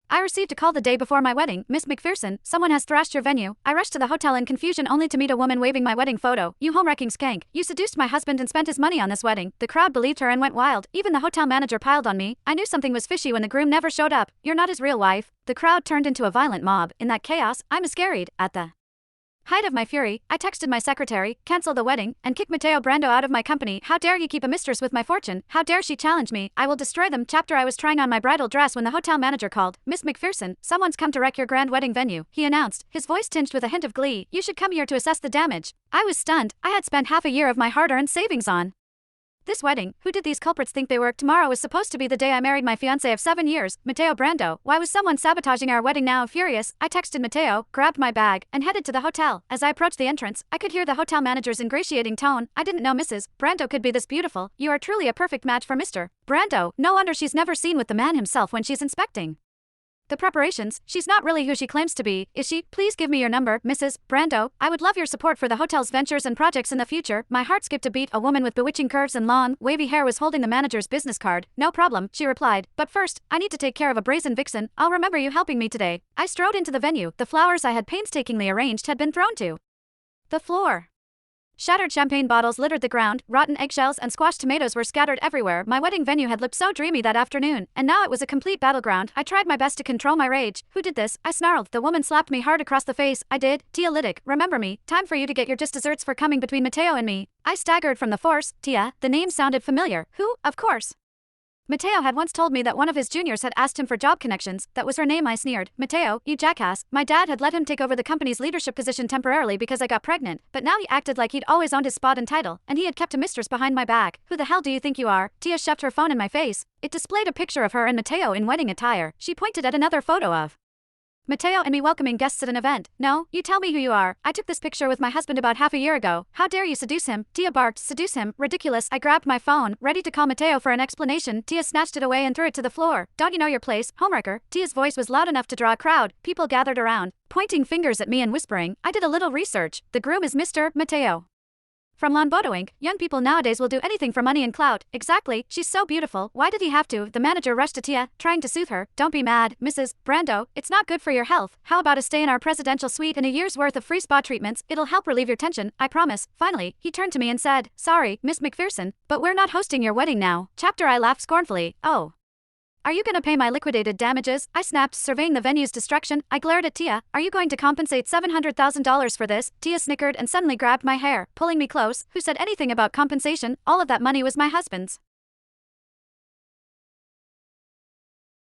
I received a call the day before my wedding. Miss McPherson, someone has thrashed your venue. I rushed to the hotel in confusion only to meet a woman waving my wedding photo. You home-wrecking skank. You seduced my husband and spent his money on this wedding. The crowd believed her and went wild. Even the hotel manager piled on me. I knew something was fishy when the groom never showed up. You're not his real wife. The crowd turned into a violent mob. In that chaos, I miscarried. At the height of my fury, I texted my secretary, cancel the wedding, and kick Matteo Brando out of my company. How dare he keep a mistress with my fortune? How dare she challenge me? I will destroy them. Chapter I was trying on my bridal dress when the hotel manager called. Miss McPherson, someone's come to wreck your grand wedding venue, he announced, his voice tinged with a hint of glee. You should come here to assess the damage. I was stunned. I had spent half a year of my hard-earned savings on this wedding. Who did these culprits think they were? Tomorrow was supposed to be the day I married my fiancé of 7 years, Matteo Brando. Why was someone sabotaging our wedding now? Furious, I texted Matteo, grabbed my bag, and headed to the hotel. As I approached the entrance, I could hear the hotel manager's ingratiating tone. I didn't know Mrs. Brando could be this beautiful. You are truly a perfect match for Mr. Brando. No wonder she's never seen with the man himself when she's inspecting the preparations. She's not really who she claims to be, is she? Please give me your number, Mrs. Brando. I would love your support for the hotel's ventures and projects in the future. My heart skipped a beat. A woman with bewitching curves and long, wavy hair was holding the manager's business card. No problem, she replied. But first, I need to take care of a brazen vixen. I'll remember you helping me today. I strode into the venue. The flowers I had painstakingly arranged had been thrown to the floor. Shattered champagne bottles littered the ground, rotten eggshells and squashed tomatoes were scattered everywhere. My wedding venue had looked so dreamy that afternoon, and now it was a complete battleground. I tried my best to control my rage. Who did this? I snarled. The woman slapped me hard across the face. I did. Tia Liddick, remember me. Time for you to get your just desserts for coming between Matteo and me. I staggered from the force. Tia, the name sounded familiar. Who? Of course. Matteo had once told me that one of his juniors had asked him for job connections. That was her name. I sneered. Matteo, you jackass. My dad had let him take over the company's leadership position temporarily because I got pregnant, but now he acted like he'd always owned his spot and title, and he had kept a mistress behind my back. Who the hell do you think you are? Tia shoved her phone in my face. It displayed a picture of her and Matteo in wedding attire. She pointed at another photo of Matteo and me welcoming guests at an event. No, you tell me who you are. I took this picture with my husband about half a year ago. How dare you seduce him? Tia barked. Seduce him? Ridiculous. I grabbed my phone, ready to call Matteo for an explanation. Tia snatched it away and threw it to the floor. Don't you know your place, homewrecker? Tia's voice was loud enough to draw a crowd. People gathered around, pointing fingers at me and whispering. I did a little research. The groom is Mr. Matteo from Lonbodo Inc. Young people nowadays will do anything for money and clout. Exactly. She's so beautiful. Why did he have to? The manager rushed to Tia, trying to soothe her. Don't be mad, Mrs. Brando. It's not good for your health. How about a stay in our presidential suite and a year's worth of free spa treatments? It'll help relieve your tension, I promise. Finally, he turned to me and said, sorry, Miss McPherson, but we're not hosting your wedding now. Chapter I laughed scornfully. Oh. Are you gonna pay my liquidated damages? I snapped, surveying the venue's destruction. I glared at Tia. Are you going to compensate $700,000 for this? Tia snickered and suddenly grabbed my hair, pulling me close. Who said anything about compensation? All of that money was my husband's.